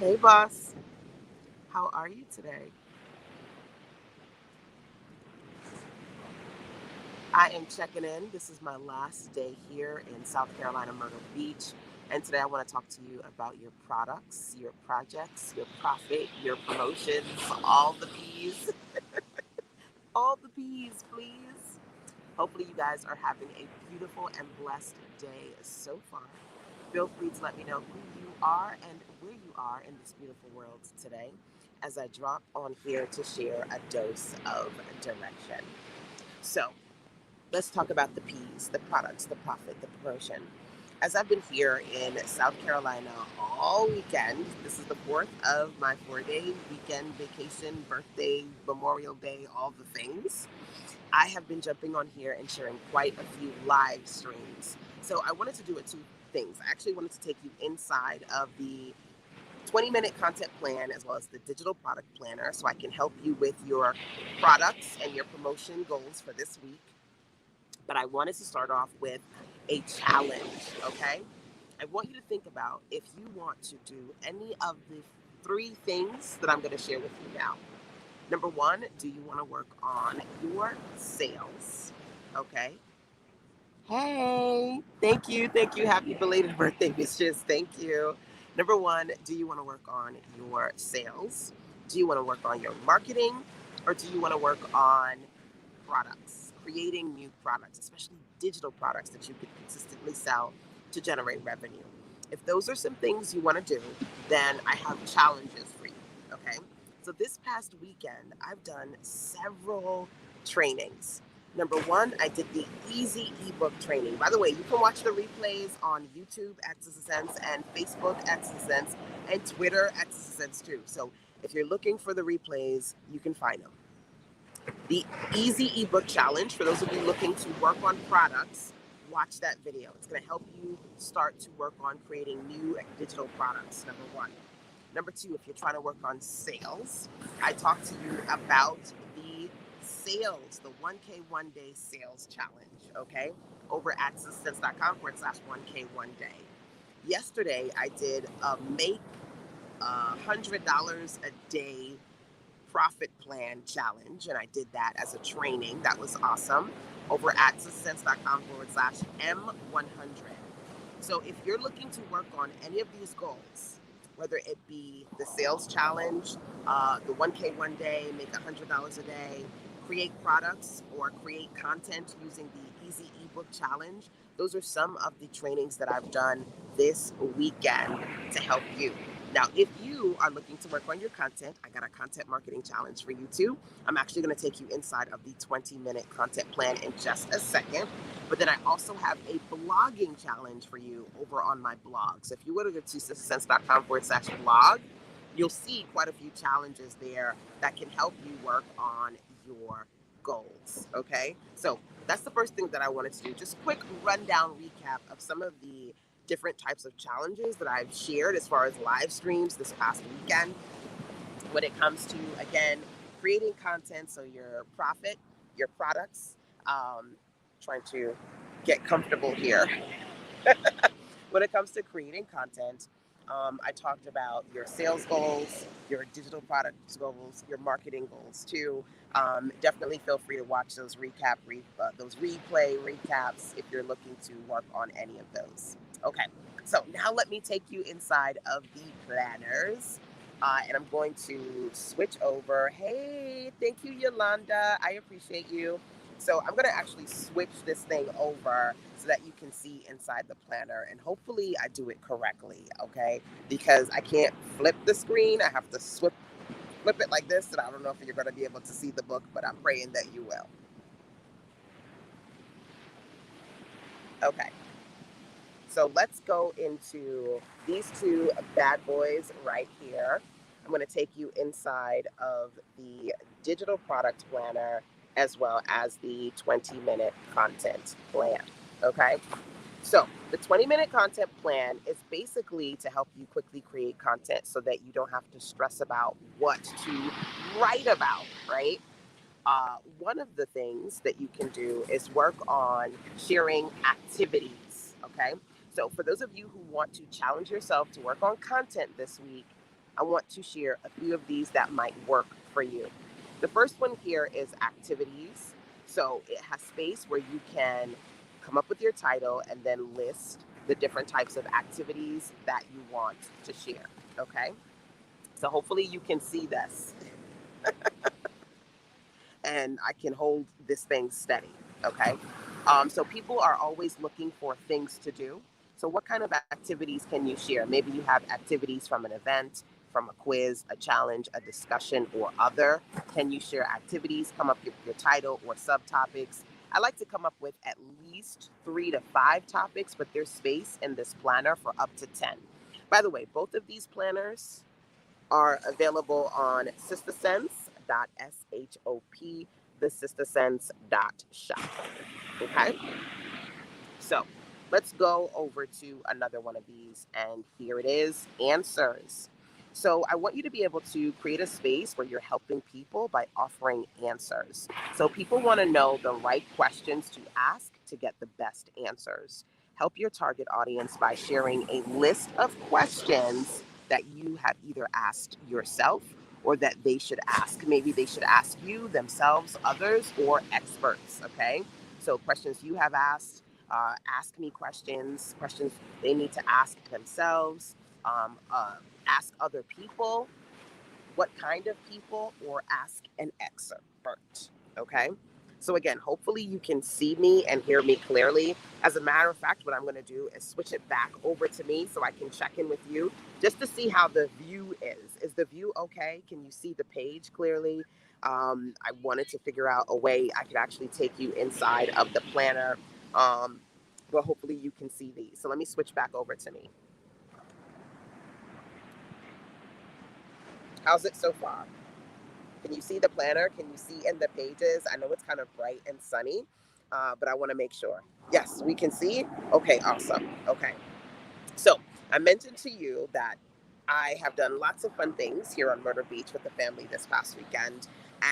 Hey, boss. How are you today? I am checking in. This is my last day here in South Carolina, Myrtle Beach. And today I want to talk to you about your products, your projects, your profit, your promotions, all the P's, all the P's, please. Hopefully, you guys are having a beautiful and blessed day so far. Feel free to let me know who you are and where you are in this beautiful world today as I drop on here to share a dose of direction. So, let's talk about the P's, the products, the profit, the promotion. As I've been here in South Carolina all weekend, this is the fourth of my 4 day weekend vacation, birthday, Memorial Day, all the things. I have been jumping on here and sharing quite a few live streams. So I wanted to do it two things. I actually wanted to take you inside of the 20-minute content plan as well as the digital product planner so I can help you with your products and your promotion goals for this week. But I wanted to start off with a challenge, okay? I want you to think about if you want to do any of the three things that I'm going to share with you now. Number one, do you want to work on your sales? Okay. Hey, thank you. Thank you. Happy belated birthday, bitches. Thank you. Number one, do you want to work on your sales? Do you want to work on your marketing? Or do you want to work on products, creating new products, especially digital products that you could consistently sell to generate revenue? If those are some things you want to do, then I have challenges for you. Okay. So this past weekend, I've done several trainings. Number one, I did the easy ebook training. By the way, you can watch the replays on YouTube at Sense and Facebook at Sense and Twitter at Sense too. So if you're looking for the replays, you can find them. The easy ebook challenge, for those of you looking to work on products, watch that video. It's going to help you start to work on creating new digital products, number one. Number two, if you're trying to work on sales, I talked to you about the sales, the 1K 1 day sales challenge, okay? Over at success.com/1K 1 day. Yesterday, I did a make $100 a day profit plan challenge, and I did that as a training. That was awesome. Over at success.com/M100. So if you're looking to work on any of these goals, whether it be the sales challenge, the 1K 1 day, make $100 a day, create products, or create content using the Easy Ebook Challenge, those are some of the trainings that I've done this weekend to help you. Now, if you are looking to work on your content, I got a content marketing challenge for you too. I'm actually going to take you inside of the 20-minute content plan in just a second. But then I also have a blogging challenge for you over on my blog. So if you go to twosense.com/blog, you'll see quite a few challenges there that can help you work on your goals. Okay. So that's the first thing that I wanted to do. Just quick rundown recap of some of the different types of challenges that I've shared as far as live streams this past weekend when it comes to, again, creating content. So your profit, your products, trying to get comfortable here. When it comes to creating content, I talked about your sales goals, your digital product goals, your marketing goals too. Definitely feel free to watch those those replay recaps if you're looking to work on any of those. Okay, so now let me take you inside of the planners. And I'm going to switch over. Hey, thank you, Yolanda. I appreciate you. So I'm going to actually switch this thing over so that you can see inside the planner. And hopefully I do it correctly, okay? Because I can't flip the screen. I have to flip it like this. And I don't know if you're going to be able to see the book, but I'm praying that you will. Okay. So let's go into these two bad boys right here. I'm going to take you inside of the digital product planner as well as the 20-minute content plan. Okay. So the 20-minute content plan is basically to help you quickly create content so that you don't have to stress about what to write about, right? One of the things that you can do is work on sharing activities. Okay. So, for those of you who want to challenge yourself to work on content this week, I want to share a few of these that might work for you. The first one here is activities. So it has space where you can come up with your title and then list the different types of activities that you want to share. Okay. So hopefully you can see this and I can hold this thing steady. Okay. So people are always looking for things to do. So what kind of activities can you share? Maybe you have activities from an event, from a quiz, a challenge, a discussion, or other. Can you share activities? Come up with your title or subtopics. I like to come up with at least 3 to 5 topics, but there's space in this planner for up to 10. By the way, both of these planners are available on sistersense.shop, thesistersense.shop. Okay, so let's go over to another one of these, and here it is, answers. So I want you to be able to create a space where you're helping people by offering answers. So people want to know the right questions to ask to get the best answers. Help your target audience by sharing a list of questions that you have either asked yourself or that they should ask. Maybe they should ask you, themselves, others, or experts. Okay. So questions you have asked, ask me questions they need to ask themselves, um, uh, ask other people, what kind of people, or ask an expert. Okay. So again, hopefully you can see me and hear me clearly. As a matter of fact, what I'm going to do is switch it back over to me so I can check in with you just to see how the view is. Is the view okay? Can you see the page clearly? I wanted to figure out a way I could actually take you inside of the planner, um, but hopefully you can see these. So let me switch back over to me. How's it so far? Can you see the planner? Can you see in the pages? I know it's kind of bright and sunny, but I want to make sure. Yes, we can see. Okay, awesome. Okay. So I mentioned to you that I have done lots of fun things here on Myrtle Beach with the family this past weekend.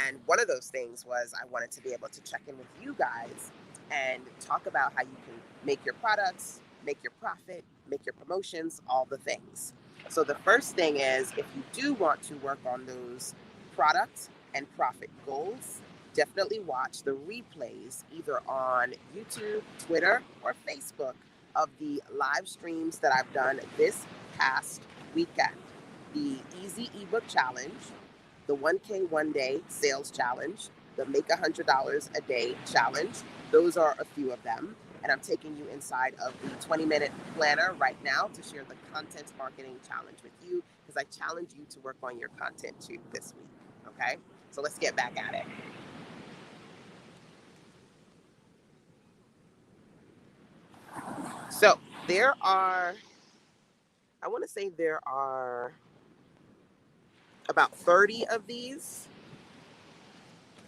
And one of those things was I wanted to be able to check in with you guys and talk about how you can make your products, make your profit, make your promotions, all the things. So the first thing is if you do want to work on those product and profit goals, definitely watch the replays either on YouTube, Twitter, or Facebook of the live streams that I've done this past weekend. The Easy Ebook Challenge, the 1K one day sales challenge, the Make $100 a day challenge. Those are a few of them. And I'm taking you inside of the 20-minute planner right now to share the content marketing challenge with you because I challenge you to work on your content too this week. Okay? So let's get back at it. So I want to say there are about 30 of these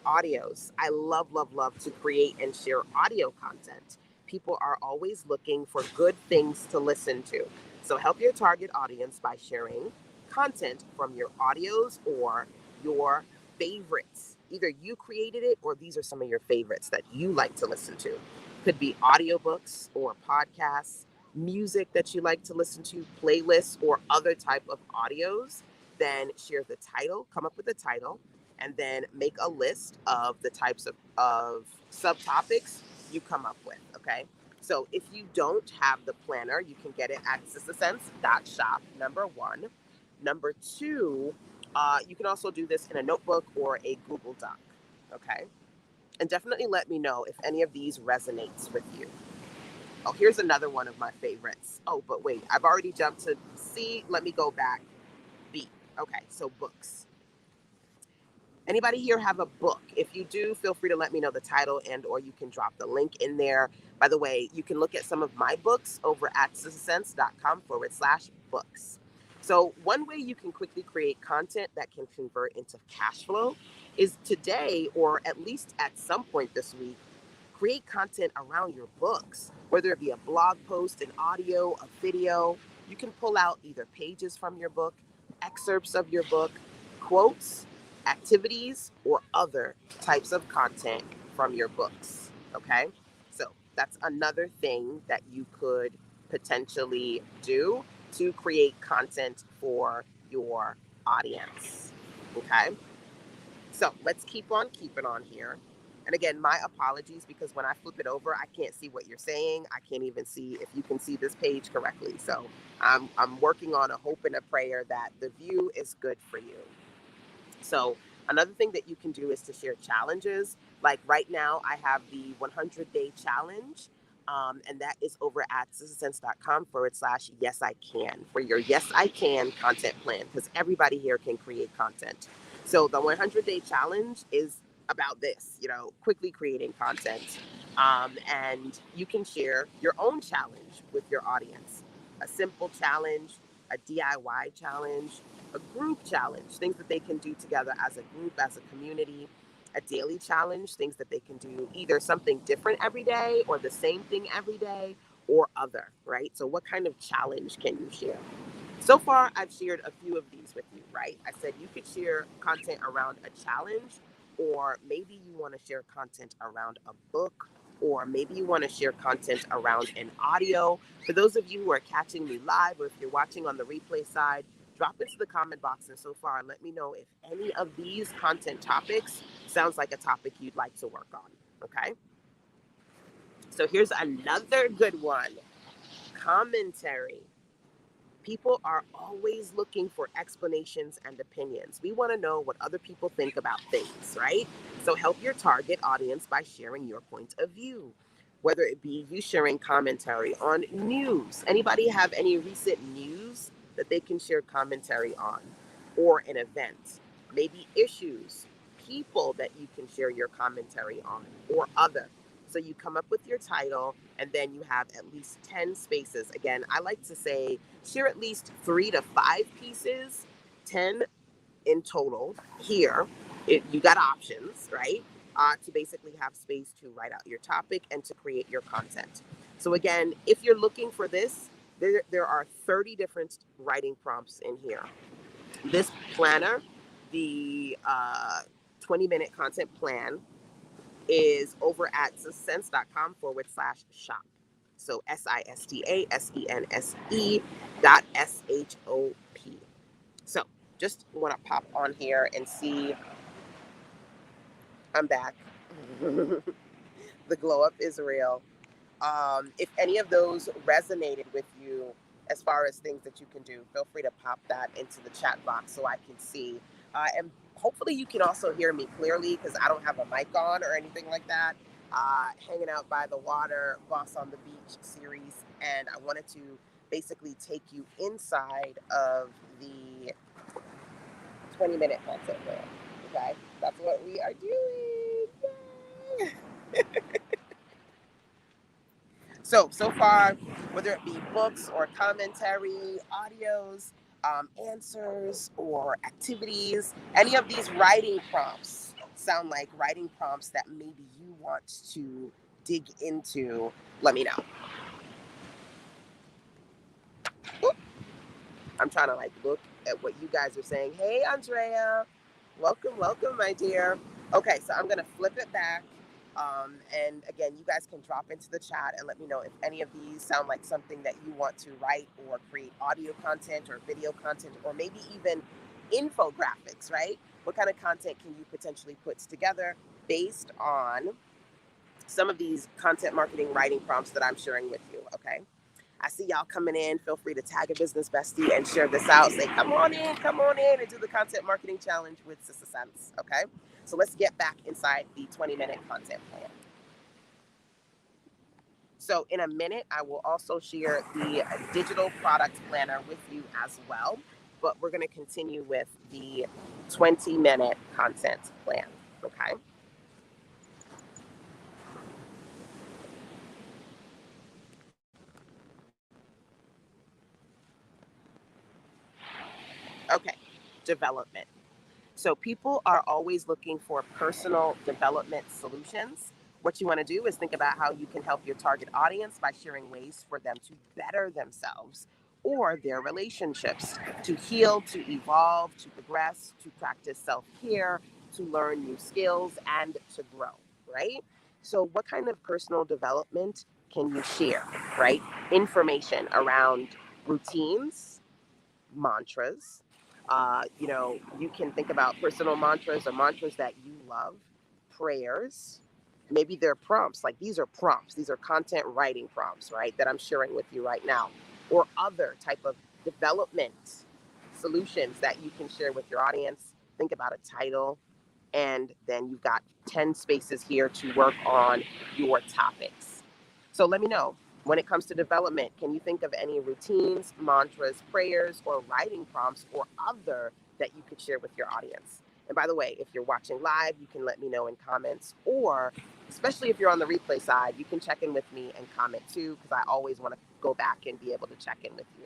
audios. I love, love, love to create and share audio content. People are always looking for good things to listen to. So help your target audience by sharing content from your audios or your favorites. Either you created it or these are some of your favorites that you like to listen to. Could be audiobooks or podcasts, music that you like to listen to, playlists, or other type of audios. Then share the title, come up with a title, and then make a list of the types of subtopics you come up with. Okay. So if you don't have the planner, you can get it at sistersense.shop, number one. Number two, you can also do this in a notebook or a Google Doc. Okay. And definitely let me know if any of these resonates with you. Oh, here's another one of my favorites. Oh, but wait, I've already jumped to C. Let me go back. B. Okay. So books. Anybody here have a book? If you do, feel free to let me know the title and or you can drop the link in there. By the way, you can look at some of my books over at sistersense.com/books. So one way you can quickly create content that can convert into cash flow is today, or at least at some point this week, create content around your books, whether it be a blog post, an audio, a video. You can pull out either pages from your book, excerpts of your book, quotes, activities, or other types of content from your books. Okay. So that's another thing that you could potentially do to create content for your audience. Okay. So let's keep on keeping on here. And again, my apologies because when I flip it over, I can't see what you're saying. I can't even see if you can see this page correctly. So I'm working on a hope and a prayer that the view is good for you. So another thing that you can do is to share challenges. Like right now, I have the 100-day challenge. And that is over at sistasense.com/yes I can for your yes I can content plan, because everybody here can create content. So the 100-day challenge is about this, quickly creating content. And you can share your own challenge with your audience, a simple challenge, a DIY challenge, a group challenge, things that they can do together as a group, as a community, a daily challenge, things that they can do either something different every day or the same thing every day or other, right? So, what kind of challenge can you share? So far, I've shared a few of these with you, right? I said you could share content around a challenge, or maybe you want to share content around a book, or maybe you want to share content around an audio. For those of you who are catching me live, or if you're watching on the replay side, drop into the comment box and so far let me know if any of these content topics sounds like a topic you'd like to work on. Okay. So here's another good one: commentary. People are always looking for explanations and opinions. We want to know what other people think about things, right? So help your target audience by sharing your point of view. Whether it be you sharing commentary on news. Anybody have any recent news that they can share commentary on? Or an event? Maybe issues, people that you can share your commentary on, or other. So you come up with your title and then you have at least 10 spaces. Again, I like to say share at least 3 to 5 pieces, 10 in total here. You got options, right? To basically have space to write out your topic and to create your content. So again, if you're looking for this, there are 30 different writing prompts in here. This planner, the 20-minute content plan, is over at sistasense.com/shop. So SISTASENSE.SHOP. So just want to pop on here and see. I'm back. The glow up is real. If any of those resonated with you as far as things that you can do, feel free to pop that into the chat box so I can see. And hopefully you can also hear me clearly because I don't have a mic on or anything like that. Hanging out by the water, Boss on the Beach series. And I wanted to basically take you inside of the 20-minute content plan. Okay? That's what we are doing. Yay! So far, whether it be books or commentary, audios, answers, or activities, any of these writing prompts sound like writing prompts that maybe you want to dig into, let me know. Oop. I'm trying to look at what you guys are saying. Hey, Andrea. Welcome, my dear. Okay, so I'm going to flip it back. And again, you guys can drop into the chat and let me know if any of these sound like something that you want to write or create audio content or video content or maybe even infographics, right? What kind of content can you potentially put together based on some of these content marketing writing prompts that I'm sharing with you, okay? I see y'all coming in. Feel free to tag a business bestie and share this out. Say, come on in, and do the content marketing challenge with Sister Sense. Okay. So let's get back inside the 20-minute content plan. So in a minute, I will also share the digital product planner with you as well. But we're going to continue with the 20-minute content plan. Okay. Okay. Development. So people are always looking for personal development solutions. What you want to do is think about how you can help your target audience by sharing ways for them to better themselves or their relationships, to heal, to evolve, to progress, to practice self-care, to learn new skills, and to grow, right? So what kind of personal development can you share, right? Information around routines, mantras, You can think about personal mantras or mantras that you love, prayers. Maybe they're prompts. Like these are prompts. These are content writing prompts, right? That I'm sharing with you right now, or other type of development solutions that you can share with your audience. Think about a title, and then you've got 10 spaces here to work on your topics. So let me know, when it comes to development, can you think of any routines, mantras, prayers, or writing prompts or other that you could share with your audience? And by the way, if you're watching live, you can let me know in comments, or especially if you're on the replay side, you can check in with me and comment too, because I always want to go back and be able to check in with you.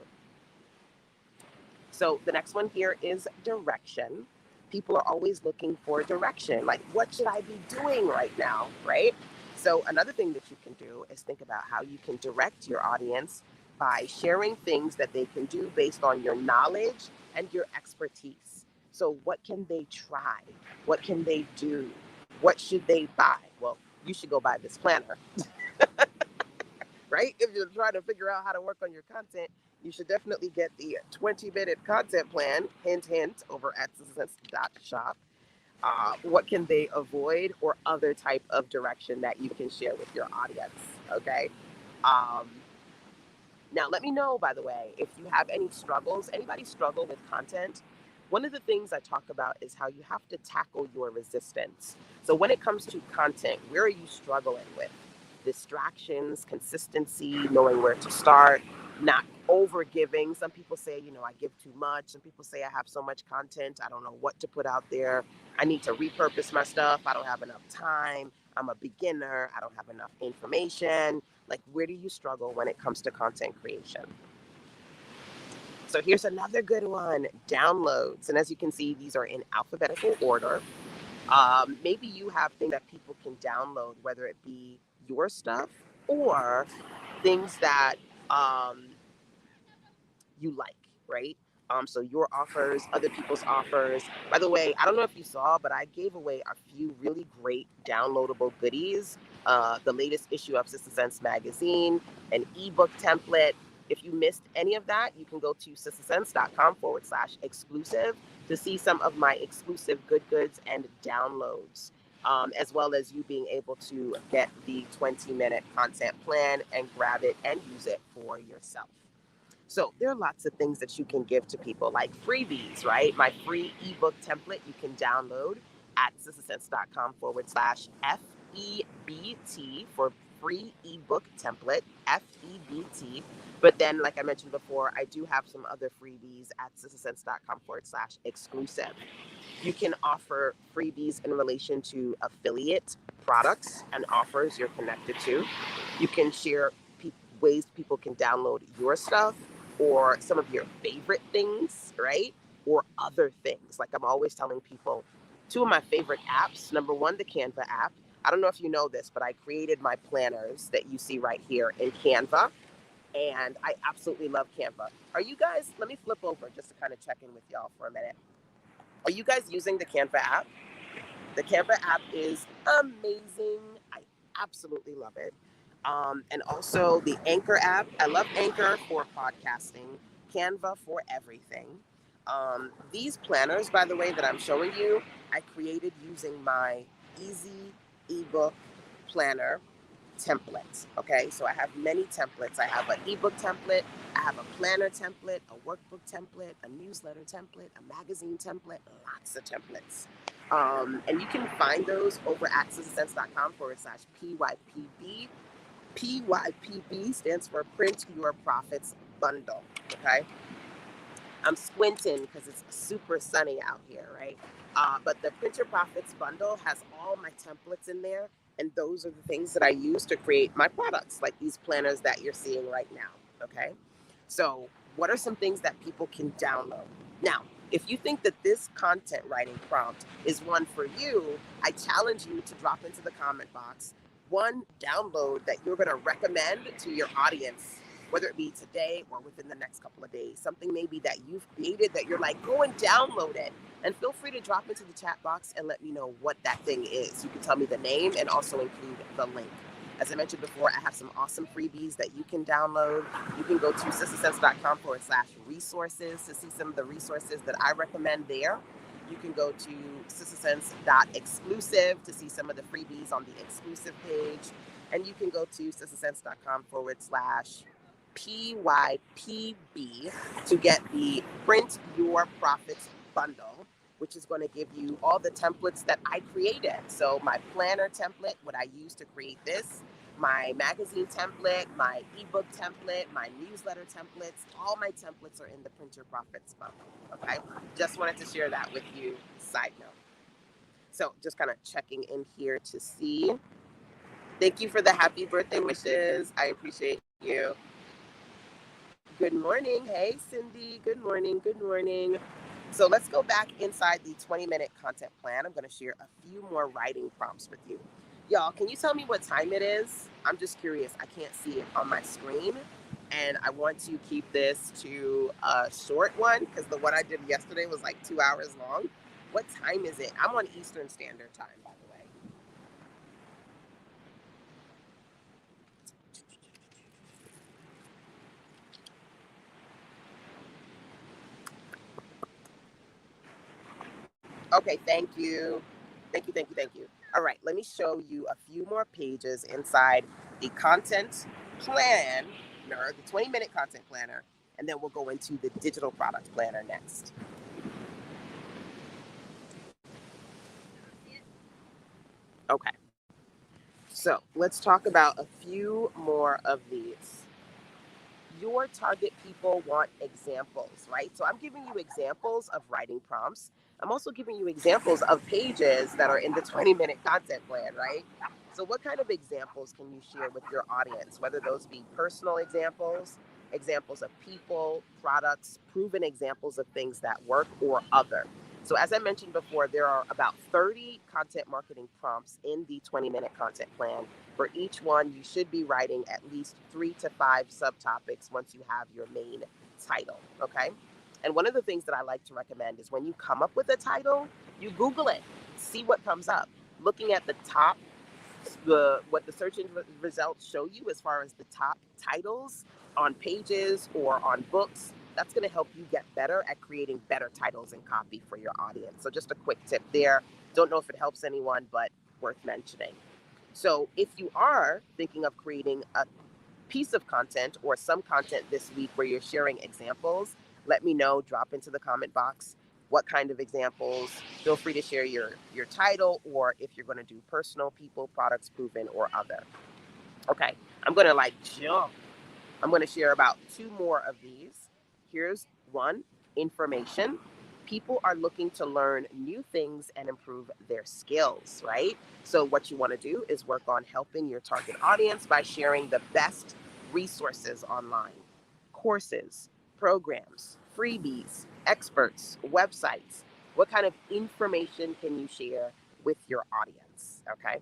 So the next one here is direction. People are always looking for direction. Like, what should I be doing right now, right? So another thing that you can do is think about how you can direct your audience by sharing things that they can do based on your knowledge and your expertise. So what can they try? What can they do? What should they buy? Well, you should go buy this planner, right? If you're trying to figure out how to work on your content, you should definitely get the 20-minute content plan, hint, hint, over at SistaSense.shop. What can they avoid, or other type of direction that you can share with your audience, okay? Um, Now, let me know, by the way, if you have any struggles. Anybody struggle with content? One of the things I talk about is how you have to tackle your resistance. So when it comes to content, where are you struggling with? Distractions, consistency, knowing where to start, not over giving. Some people say, I give too much. Some people say I have so much content, I don't know what to put out there. I need to repurpose my stuff. I don't have enough time. I'm a beginner. I don't have enough information. Like, where do you struggle when it comes to content creation? So here's another good one, downloads. And as you can see, these are in alphabetical order. Maybe you have things that people can download, whether it be your stuff or things that um, you like, right? So your offers, other people's offers. By the way, I don't know if you saw, but I gave away a few really great downloadable goodies. The latest issue of Sister Sense magazine, an ebook template. If you missed any of that, you can go to sistersense.com/exclusive to see some of my exclusive good goods and downloads, as well as you being able to get the 20-minute content plan and grab it and use it for yourself. So there are lots of things that you can give to people, like freebies, right? My free ebook template you can download at sistersense.com/FEBT for free ebook template, FEBT. But then, like I mentioned before, I do have some other freebies at sistersense.com/exclusive. You can offer freebies in relation to affiliate products and offers you're connected to. You can share ways people can download your stuff, or some of your favorite things, right? Or other things. Like I'm always telling people, two of my favorite apps. Number one, the Canva app. I don't know if you know this, but I created my planners that you see right here in Canva. And I absolutely love Canva. Are you guys, let me flip over just to kind of check in with y'all for a minute. Are you guys using the Canva app? The Canva app is amazing. I absolutely love it. And also the Anchor app. I love Anchor for podcasting, Canva for everything. These planners, by the way, that I'm showing you, I created using my easy ebook planner templates. Okay, so I have many templates. I have an ebook template, I have a planner template, a workbook template, a newsletter template, a magazine template, lots of templates. And you can find those over at sistersense.com/PYPB. PYPB stands for Print Your Profits Bundle. Okay, I'm squinting because it's super sunny out here, right? But the Print Your Profits Bundle has all my templates in there. And those are the things that I use to create my products, like these planners that you're seeing right now. Okay. So, what are some things that people can download? Now, if you think that this content writing prompt is one for you, I challenge you to drop into the comment box one download that you're going to recommend to your audience, whether it be today or within the next couple of days. Something maybe that you've created that you're like, go and download it. And feel free to drop into the chat box and let me know what that thing is. You can tell me the name and also include the link. As I mentioned before, I have some awesome freebies that you can download. You can go to sistersense.com/resources to see some of the resources that I recommend there. You can go to sistersense.exclusive to see some of the freebies on the exclusive page. And you can go to sistersense.com/PYPB to get the Print Your Profits bundle, which is going to give you all the templates that I created. So my planner template, what I use to create this, my magazine template, my ebook template, my newsletter templates, all my templates are in the Print Your Profits bundle. Okay, just wanted to share that with you. Side note. So just kind of checking in here to see. Thank you for the happy birthday wishes. I appreciate you. Good morning. Hey, Cindy. Good morning. Good morning. So let's go back inside the 20-minute content plan. I'm going to share a few more writing prompts with you. Y'all, can you tell me what time it is? I'm just curious. I can't see it on my screen. And I want to keep this to a short one because the one I did yesterday was like 2 hours long. What time is it? I'm on Eastern Standard Time, by the way. Okay, thank you. Thank you, thank you, thank you. All right, let me show you a few more pages inside the content planner, the 20-minute content planner, and then we'll go into the digital product planner next. Okay, so let's talk about a few more of these. Your target people want examples, right? So I'm giving you examples of writing prompts. I'm also giving you examples of pages that are in the 20-minute content plan, right? So what kind of examples can you share with your audience, whether those be personal examples, examples of people, products, proven examples of things that work, or other? So as I mentioned before, there are about 30 content marketing prompts in the 20-minute content plan. For each one, you should be writing at least 3 to 5 subtopics once you have your main title, okay? And one of the things that I like to recommend is when you come up with a title, you Google it, see what comes up. Looking at the top, what the search results show you as far as the top titles on pages or on books, that's going to help you get better at creating better titles and copy for your audience. So just a quick tip there. Don't know if it helps anyone, but worth mentioning. So if you are thinking of creating a piece of content or some content this week where you're sharing examples, let me know, drop into the comment box what kind of examples. Feel free to share your title, or if you're going to do personal, people, products, proven, or other. Okay, I'm going to jump. I'm going to share about 2 more of these. Here's one: information. People are looking to learn new things and improve their skills, right? So, what you want to do is work on helping your target audience by sharing the best resources online: courses, programs, freebies, experts, websites. What kind of information can you share with your audience? Okay,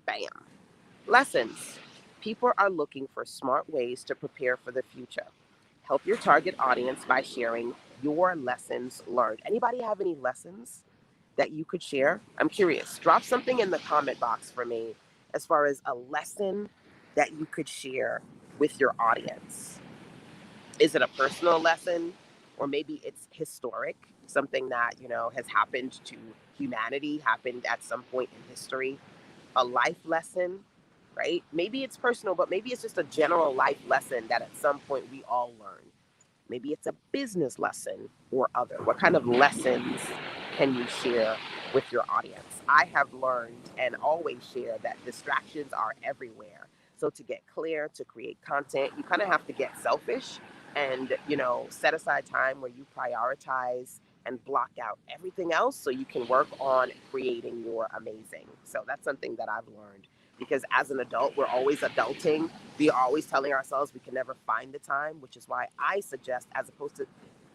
bam. Lessons. People are looking for smart ways to prepare for the future. Help your target audience by sharing your lessons learned. Anybody have any lessons that you could share? I'm curious. Drop something in the comment box for me as far as a lesson that you could share with your audience. Is it a personal lesson, or maybe it's historic, something that, has happened to humanity, happened at some point in history, a life lesson, right? Maybe it's personal, but maybe it's just a general life lesson that at some point we all learn. Maybe it's a business lesson or other. What kind of lessons can you share with your audience? I have learned and always share that distractions are everywhere. So to get clear, to create content, you kind of have to get selfish and, set aside time where you prioritize and block out everything else so you can work on creating your amazing. So that's something that I've learned, because as an adult, we're always adulting. We are always telling ourselves we can never find the time, which is why I suggest, as opposed to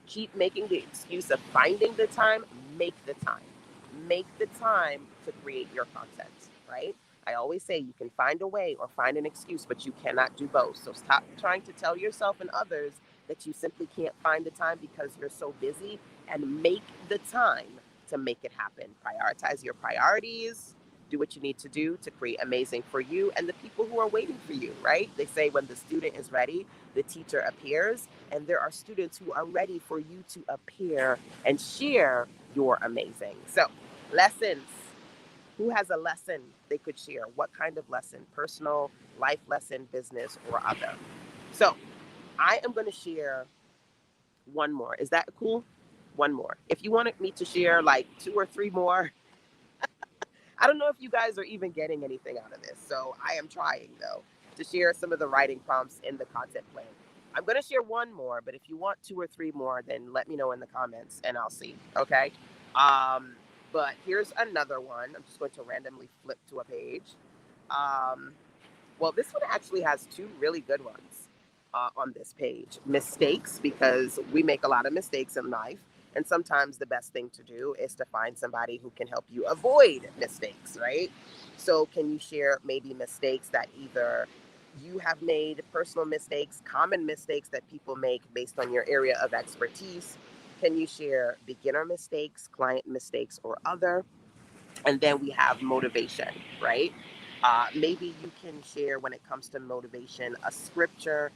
keep making the excuse of finding the time, make the time. Make the time to create your content, right? I always say you can find a way or find an excuse, but you cannot do both. So stop trying to tell yourself and others that you simply can't find the time because you're so busy, and make the time to make it happen. Prioritize your priorities. do what you need to do to create amazing for you and the people who are waiting for you, right? They say when the student is ready, the teacher appears, and there are students who are ready for you to appear and share your amazing. So, lessons. Who has a lesson they could share? What kind of lesson? Personal, life lesson, business, or other? So, I am going to share one more. Is that cool? One more. If you wanted me to share like two or three more, I don't know if you guys are even getting anything out of this. So I am trying though to share some of the writing prompts in the content plan. I'm going to share one more, but if you want two or three more, then let me know in the comments and I'll see. Okay. Um, but here's another one. I'm just going to randomly flip to a page. Um, well, this one actually has two really good ones on this page. Mistakes, because we make a lot of mistakes in life. And sometimes the best thing to do is to find somebody who can help you avoid mistakes, right? So, can you share maybe mistakes that either you have made, personal mistakes, common mistakes that people make based on your area of expertise? Can you share beginner mistakes, client mistakes, or other? And then we have motivation, right? Maybe you can share when it comes to motivation a scripture.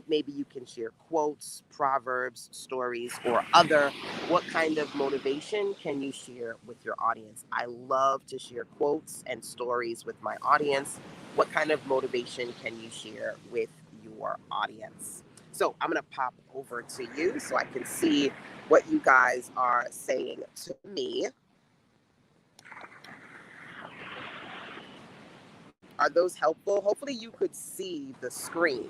Maybe you can share quotes, proverbs, stories, or other. What kind of motivation can you share with your audience? I love to share quotes and stories with my audience. What kind of motivation can you share with your audience? So I'm going to pop over to you so I can see what you guys are saying to me. Are those helpful? Hopefully you could see the screen.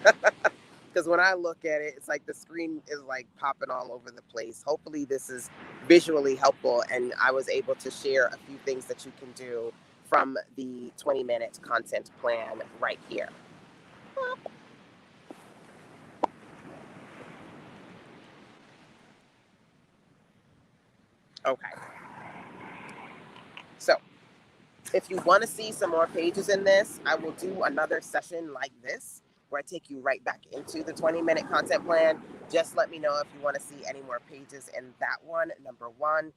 Because when I look at it, it's like the screen is like popping all over the place. Hopefully this is visually helpful and I was able to share a few things that you can do from the 20-minute content plan right here. Okay. So if you want to see some more pages in this, I will do another session like this where I take you right back into the 20-minute content plan. Just let me know if you want to see any more pages in that one, number one.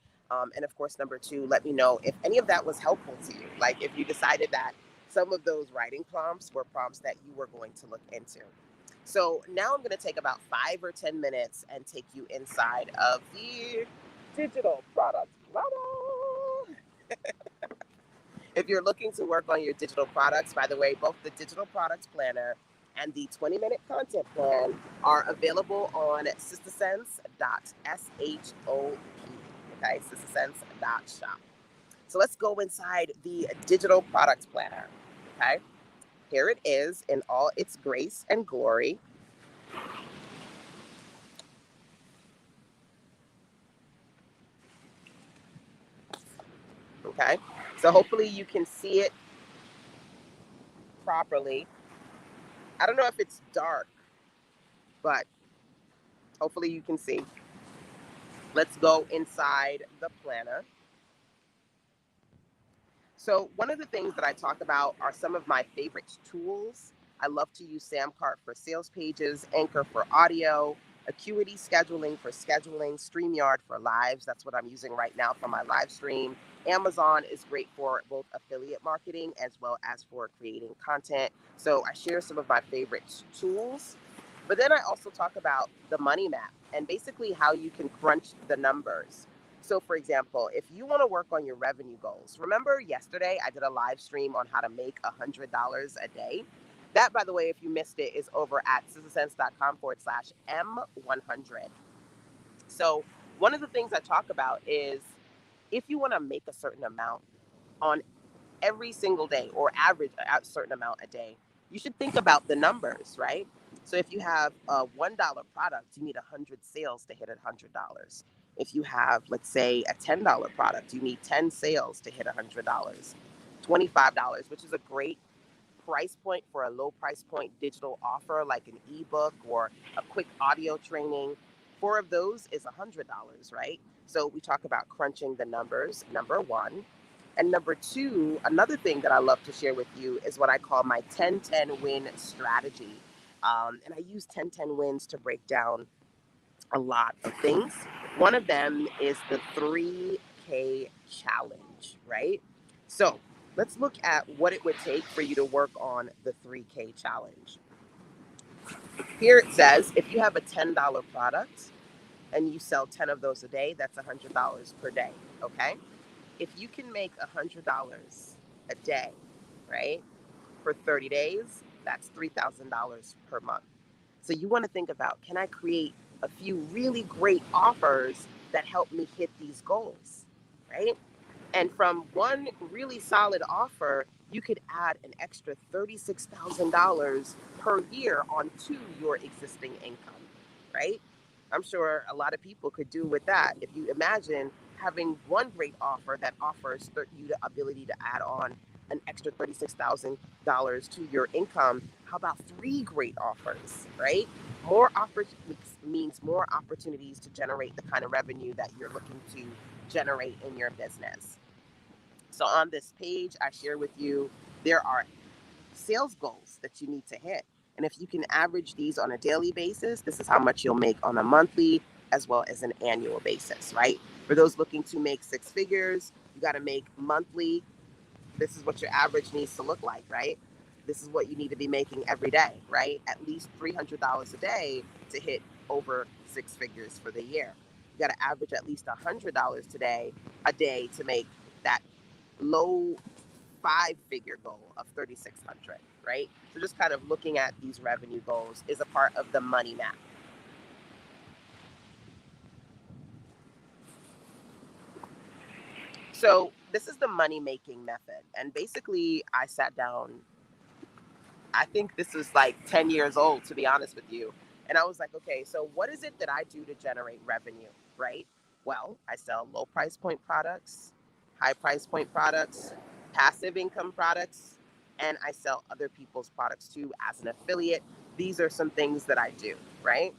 And of course, number two, let me know if any of that was helpful to you. Like if you decided that some of those writing prompts were prompts that you were going to look into. So now I'm going to take about 5 or 10 minutes and take you inside of the digital product. If you're looking to work on your digital products, by the way, both the digital products planner and the 20-minute content plan are available on sistasense.shop. Okay, sistasense.shop. So let's go inside the digital products planner. Okay, here it is in all its grace and glory. Okay, so hopefully you can see it properly. I don't know if it's dark, but hopefully you can see. Let's go inside the planner. So one of the things that I talk about are some of my favorite tools. I love to use Samcart for sales pages, Anchor for audio, Acuity scheduling for scheduling, StreamYard for lives. That's what I'm using right now for my live stream. Amazon is great for both affiliate marketing as well as for creating content. So I share some of my favorite tools. But then I also talk about the money map and basically how you can crunch the numbers. So, for example, if you want to work on your revenue goals, remember yesterday I did a live stream on how to make $100 a day. That, by the way, if you missed it, is over at sistasense.com/M100. So, one of the things I talk about is if you want to make a certain amount on every single day or average a certain amount a day, you should think about the numbers, right? So if you have a $1 product, you need 100 sales to hit $100. If you have, let's say, a $10 product, you need 10 sales to hit $100. $25, which is a great price point for a low price point digital offer like an ebook or a quick audio training. Four of those is $100, right? So we talk about crunching the numbers, number one. And number two, another thing that I love to share with you is what I call my 10-10 win strategy. And I use 10-10 wins to break down a lot of things. One of them is the 3K challenge, right? So Let's look at what it would take for you to work on the 3K challenge. Here it says if you have a $10 product and you sell 10 of those a day, that's $100 per day. Okay. If you can make $100 a day, right, for 30 days, that's $3,000 per month. So you want to think about, can I create a few really great offers that help me hit these goals, right? And from one really solid offer, you could add an extra $36,000 per year onto your existing income, right? I'm sure a lot of people could do with that. If you imagine having one great offer that offers you the ability to add on an extra $36,000 to your income, how about three great offers, right? More offers means more opportunities to generate the kind of revenue that you're looking to generate in your business. So on this page, I share with you there are sales goals that you need to hit. And if you can average these on a daily basis, this is how much you'll make on a monthly as well as an annual basis, right? For those looking to make six figures, you got to make monthly. This is what your average needs to look like, right? This is what you need to be making every day, right? At least $300 a day to hit over six figures for the year. You got to average at least $100 today a day to make that low five-figure goal of 3,600, right? So just kind of looking at these revenue goals is a part of the money map. So this is the money making method. And basically I sat down, I think this was like 10 years old, to be honest with you. And I was like, okay, so what is it that I do to generate revenue, right? Well, I sell low price point products, high price point products, passive income products, and I sell other people's products too as an affiliate. These are some things that I do, right?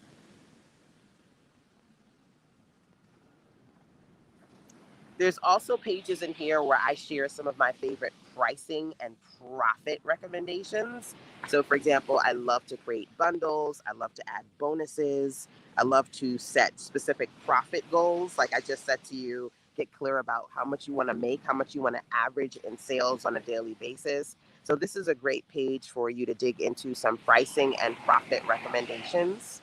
There's also pages in here where I share some of my favorite pricing and profit recommendations. So, for example, I love to create bundles, I love to add bonuses, I love to set specific profit goals. Like I just said to you, get clear about how much you want to make, how much you want to average in sales on a daily basis. So, this is a great page for you to dig into some pricing and profit recommendations.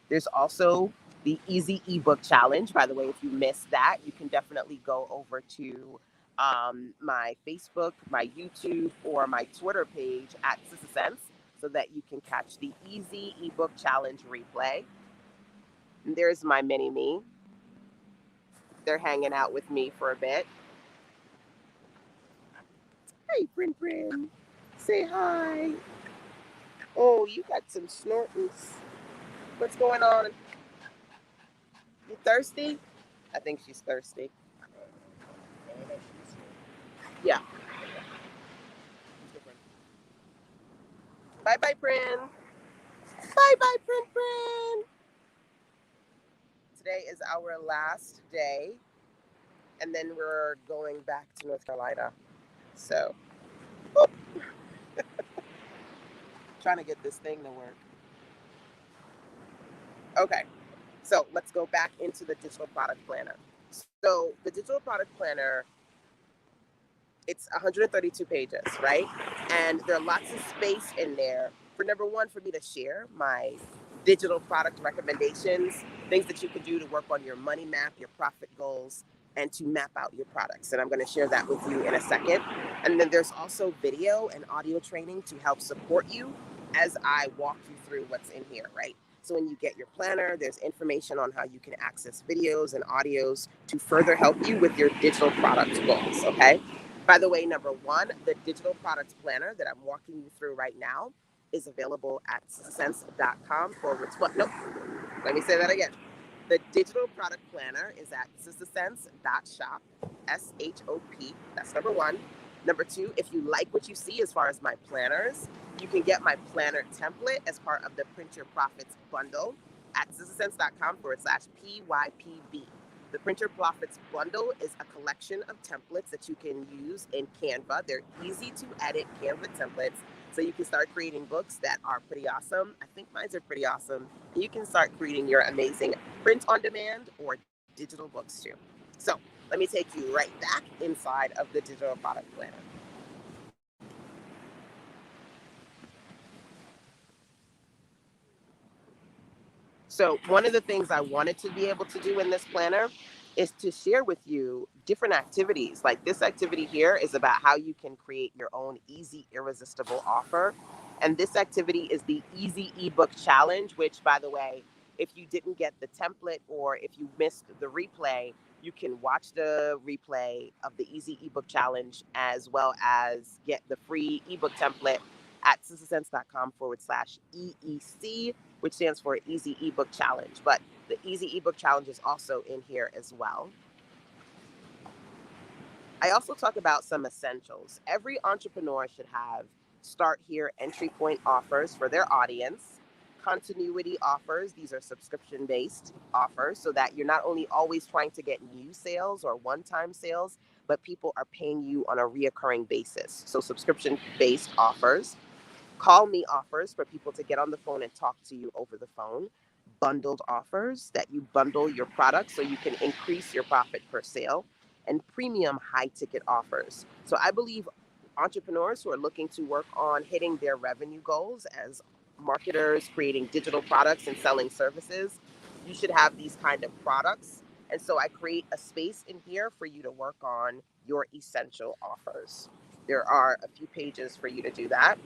There's also the Easy Ebook Challenge. By the way, if you missed that, you can definitely go over to my Facebook, my YouTube, or my Twitter page at Sister Sense so that you can catch the Easy Ebook Challenge replay. And there's my mini me. They're hanging out with me for a bit. Hey, Prin Prin. Say hi. Oh, you got some snortings. What's going on? You thirsty? I think she's thirsty. Yeah. Bye bye, Prin. Bye bye, Prin Prin. Today is our last day, and then we're going back to North Carolina. So, trying to get this thing to work. Okay, so let's go back into the digital product planner. So, the digital product planner, it's 132 pages, right? And there are lots of space in there for number one, for me to share my digital product recommendations, things that you can do to work on your money map, your profit goals, and to map out your products. And I'm going to share that with you in a second. And then there's also video and audio training to help support you as I walk you through what's in here, right? So when you get your planner, there's information on how you can access videos and audios to further help you with your digital product goals, okay? By the way, number one, the digital products planner that I'm walking you through right now is available at sense.com forward slash. Nope. Let me say that again. The digital product planner is at sistasense.shop, SHOP. That's number one. Number two, if you like what you see as far as my planners, you can get my planner template as part of the Print Your Profits bundle at sistasense.com forward slash PYPB. The Print Your Profits bundle is a collection of templates that you can use in Canva. They're easy to edit Canva templates. So you can start creating books that are pretty awesome. I think mine are pretty awesome. You can start creating your amazing print on demand or digital books too. So let me take you right back inside of the digital product planner. So one of the things I wanted to be able to do in this planner is to share with you different activities. Like this activity here is about how you can create your own easy, irresistible offer. And this activity is the Easy Ebook Challenge, which, by the way, if you didn't get the template or if you missed the replay, you can watch the replay of the Easy Ebook Challenge as well as get the free ebook template at sistasense.com/EEC, which stands for Easy Ebook Challenge. But the Easy Ebook Challenge is also in here as well. I also talk about some essentials. Every entrepreneur should have start here entry point offers for their audience, continuity offers. These are subscription based offers so that you're not only always trying to get new sales or one time sales, but people are paying you on a reoccurring basis. So, subscription based offers. Call me offers for people to get on the phone and talk to you over the phone. Bundled offers that you bundle your products so you can increase your profit per sale. And premium high ticket offers. So I believe entrepreneurs who are looking to work on hitting their revenue goals as marketers, creating digital products and selling services, you should have these kind of products. And so I create a space in here for you to work on your essential offers. There are a few pages for you to do that.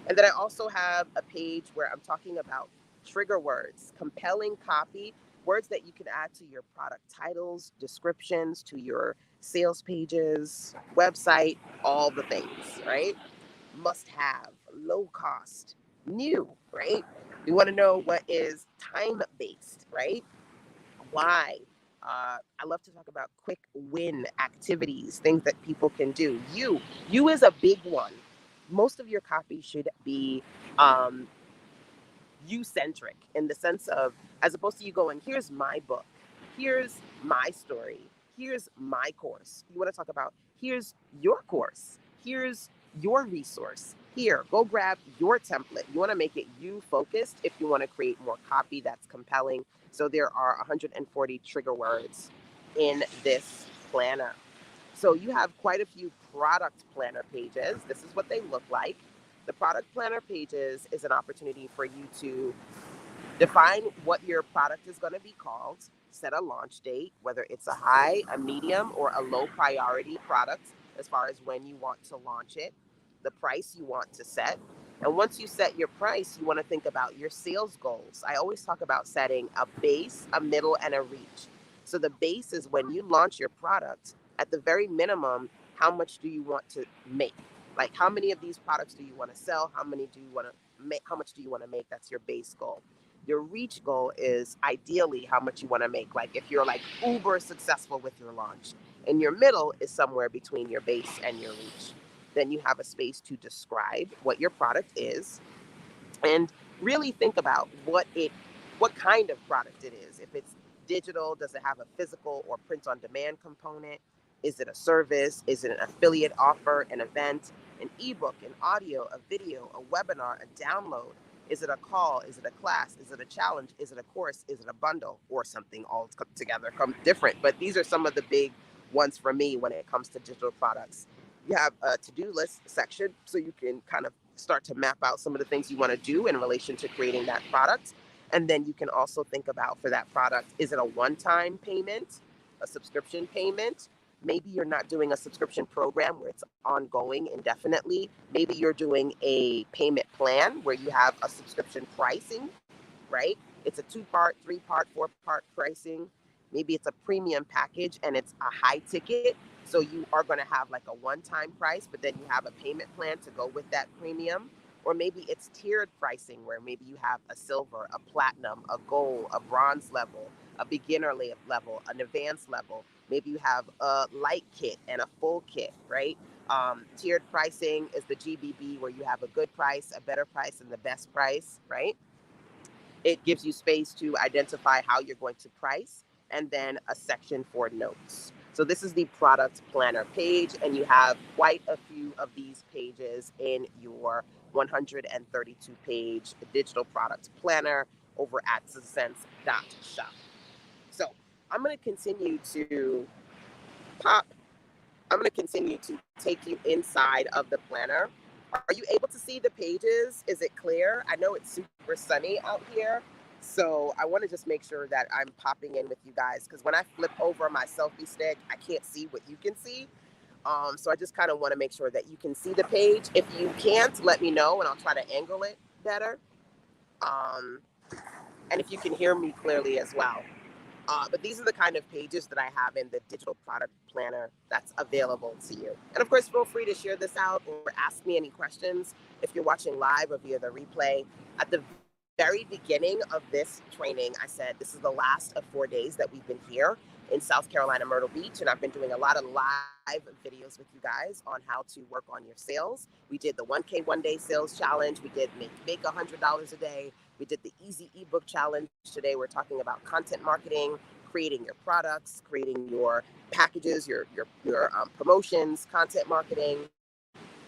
And then I also have a page where I'm talking about trigger words, compelling copy, words that you can add to your product titles, descriptions, to your sales pages, website, all the things, right? Must have, low cost, new, right? We want to know what is time based, right? Why? I love to talk about quick win activities, things that people can do. You is a big one. Most of your copy should be um, you centric in the sense of, as opposed to you going, here's my book, here's my story, here's my course. You want to talk about, here's your course, here's your resource. Here, go grab your template. You want to make it you focused if you want to create more copy that's compelling. So there are 140 trigger words in this planner. So you have quite a few product planner pages. This is what they look like. The product planner pages is an opportunity for you to define what your product is going to be called, set a launch date, whether it's a high, a medium, or a low priority product as far as when you want to launch it, the price you want to set. And once you set your price, you want to think about your sales goals. I always talk about setting a base, a middle, and a reach. So the base is when you launch your product, at the very minimum, how much do you want to make? Like how many of these products do you want to sell? How many do you want to make? How much do you want to make? That's your base goal. Your reach goal is ideally how much you want to make. Like if you're like uber successful with your launch, and your middle is somewhere between your base and your reach. Then you have a space to describe what your product is and really think about what kind of product it is. If it's digital, does it have a physical or print on demand component? Is it a service? Is it an affiliate offer, an event, an ebook, an audio, a video, a webinar, a download? Is it a call? Is it a class? Is it a challenge? Is it a course? Is it a bundle or something all together come different? But these are some of the big ones for me when it comes to digital products. You have a to-do list section so you can kind of start to map out some of the things you want to do in relation to creating that product. And then you can also think about for that product, is it a one-time payment, a subscription payment? Maybe you're not doing a subscription program where it's ongoing indefinitely. Maybe you're doing a payment plan where you have a subscription pricing, right? It's a 2-part, 3-part, 4-part pricing. Maybe it's a premium package and it's a high ticket. So you are going to have like a one-time price, but then you have a payment plan to go with that premium. Or maybe it's tiered pricing where maybe you have a silver, a platinum, a gold, a bronze level, a beginner level, an advanced level. Maybe you have a light kit and a full kit, right? Tiered pricing is the GBB where you have a good price, a better price, and the best price, right? It gives you space to identify how you're going to price and then a section for notes. So this is the product planner page, and you have quite a few of these pages in your 132 page digital product planner over at sistasense.shop. So I'm going to continue to pop, I'm going to continue to take you inside of the planner. Are you able to see the pages? Is it clear? I know it's super sunny out here. So I want to just make sure that I'm popping in with you guys because when I flip over my selfie stick, I can't see what you can see. So I just kind of want to make sure that you can see the page. If you can't, let me know and I'll try to angle it better. Um, and if you can hear me clearly as well. But these are the kind of pages that I have in the digital product planner that's available to you. And of course, feel free to share this out or ask me any questions if you're watching live or via the replay. At the very beginning of this training, I said this is the last of 4 days that we've been here in South Carolina, Myrtle Beach, and I've been doing a lot of live videos with you guys on how to work on your sales. We did the 1K 1 day sales challenge. We did make $100 a day. We did the easy ebook challenge. Today we're talking about content marketing, creating your products, creating your packages, your promotions, content marketing.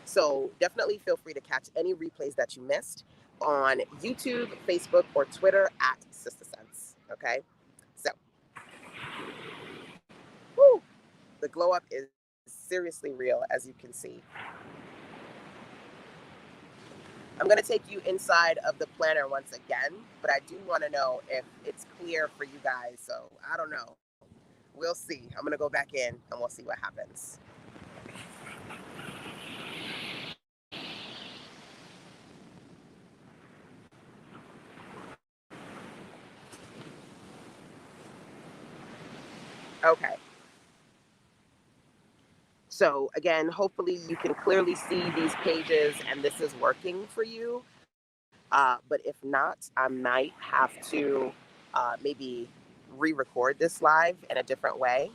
So definitely feel free to catch any replays that you missed on YouTube, Facebook, or Twitter at Sister Sense. Okay, so whew, the glow up is seriously real, as you can see. I'm going to take you inside of the planner once again, but I do want to know if it's clear for you guys. So I don't know. We'll see. I'm going to go back in and we'll see what happens. Okay. So again, hopefully you can clearly see these pages and this is working for you. But if not, I might have to maybe re-record this live in a different way.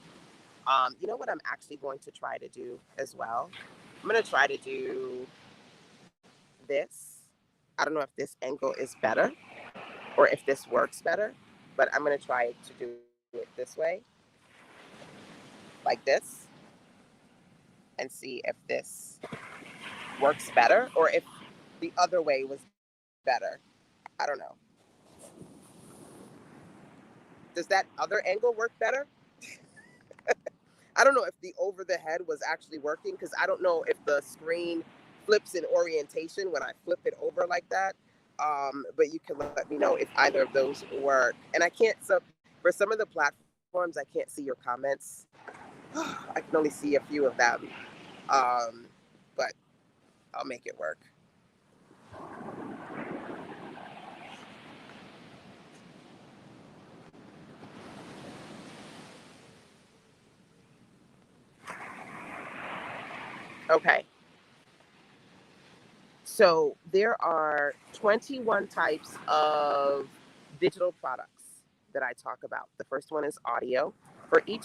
You know what I'm actually going to try to do as well? I'm going to try to do this. I don't know if this angle is better or if this works better, but I'm going to try to do it this way, like this, and see if this works better or if the other way was better. I don't know. Does that other angle work better? I don't know if the over the head was actually working because I don't know if the screen flips in orientation when I flip it over like that. But you can let me know if either of those work. And I can't, so for some of the platforms, I can't see your comments. I can only see a few of them. But I'll make it work. Okay. So there are 21 types of digital products that I talk about. The first one is audio. For each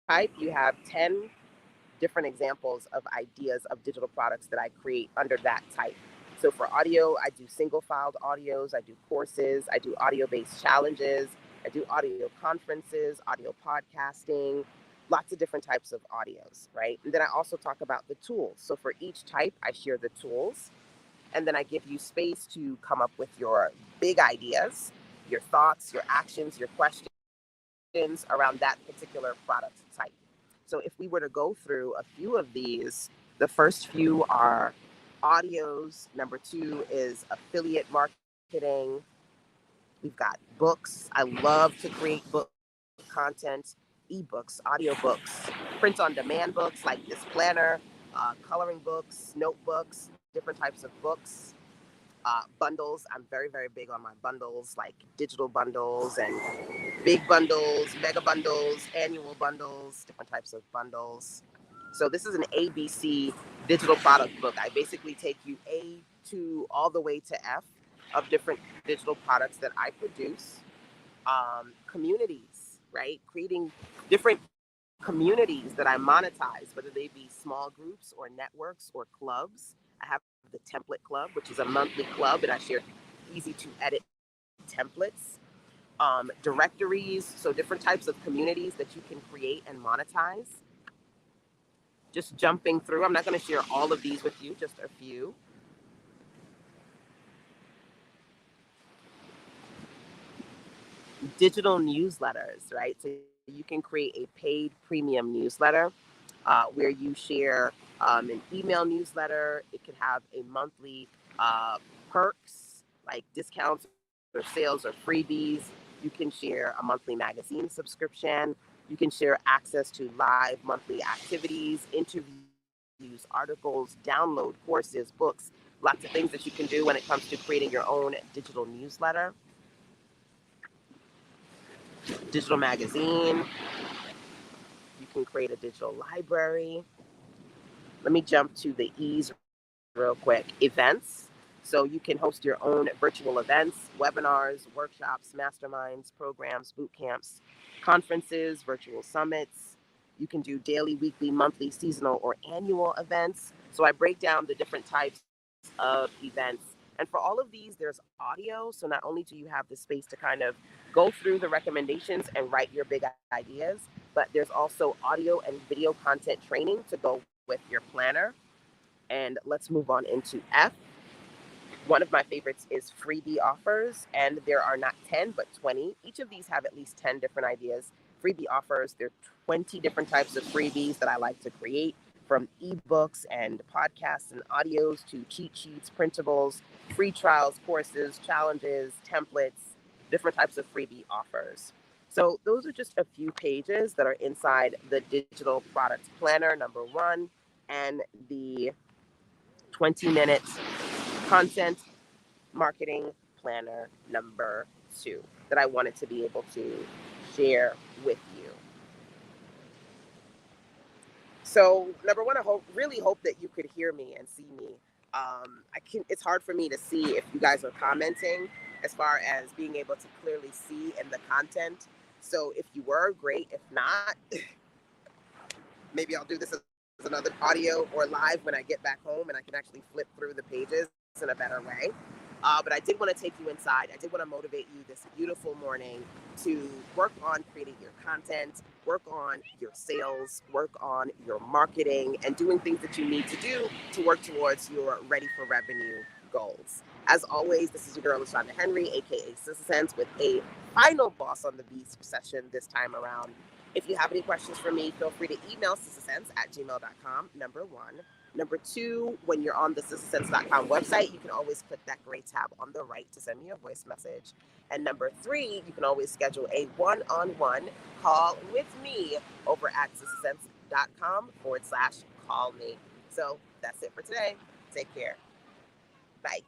type, you have 10 different examples of ideas of digital products that I create under that type. So for audio, I do single filed audios, I do courses, I do audio based challenges, I do audio conferences, audio podcasting, lots of different types of audios, right? And then I also talk about the tools. So for each type, I share the tools and then I give you space to come up with your big ideas, your thoughts, your actions, your questions around that particular product type. So if we were to go through a few of these, the first few are audios. Number two is affiliate marketing. We've got books. I love to create book content, ebooks, audiobooks, print on demand books like this planner, coloring books, notebooks, different types of books, bundles. I'm very, very big on my bundles, like digital bundles and big bundles, mega bundles, annual bundles, different types of bundles. So this is an ABC digital product book. I basically take you A to all the way to F of different digital products that I produce. Communities, right? Creating different communities that I monetize, whether they be small groups or networks or clubs. I have the Template Club, which is a monthly club, and I share easy to edit templates. Directories, so different types of communities that you can create and monetize. Just jumping through, I'm not going to share all of these with you, just a few. Digital newsletters, right? So you can create a paid premium newsletter where you share an email newsletter. It could have a monthly perks like discounts or sales or freebies. You can share a monthly magazine subscription. You can share access to live monthly activities, interviews, articles, download courses, books, lots of things that you can do when it comes to creating your own digital newsletter, digital magazine. You can create a digital library. Let me jump to the E's real quick. Events. So you can host your own virtual events, webinars, workshops, masterminds, programs, boot camps, conferences, virtual summits. You can do daily, weekly, monthly, seasonal, or annual events. So I break down the different types of events. And for all of these, there's audio. So not only do you have the space to kind of go through the recommendations and write your big ideas, but there's also audio and video content training to go with your planner. And let's move on into F. One of my favorites is freebie offers, and there are not 10, but 20. Each of these have at least 10 different ideas. Freebie offers, there are 20 different types of freebies that I like to create, from ebooks and podcasts and audios to cheat sheets, printables, free trials, courses, challenges, templates, different types of freebie offers. So those are just a few pages that are inside the digital product planner, number one, and the 20-minute content marketing planner number two that I wanted to be able to share with you. So number one, really hope that you could hear me and see me. It's hard for me to see if you guys are commenting as far as being able to clearly see in the content. So if you were, great. If not, maybe I'll do this as another audio or live when I get back home and I can actually flip through the pages in a better way. But I did want to take you inside. I did want to motivate you this beautiful morning to work on creating your content, work on your sales, work on your marketing, and doing things that you need to do to work towards your ready for revenue goals. As always, this is your girl, LaShonda Henry, aka Sissa Sense, with a final Boss on the Beat session this time around. If you have any questions for me, feel free to email sissasense@gmail.com, number one. Number two, when you're on the sissasense.com website, you can always click that gray tab on the right to send me a voice message. And number three, you can always schedule a one-on-one call with me over at sissasense.com/call me. So that's it for today. Take care. Bye.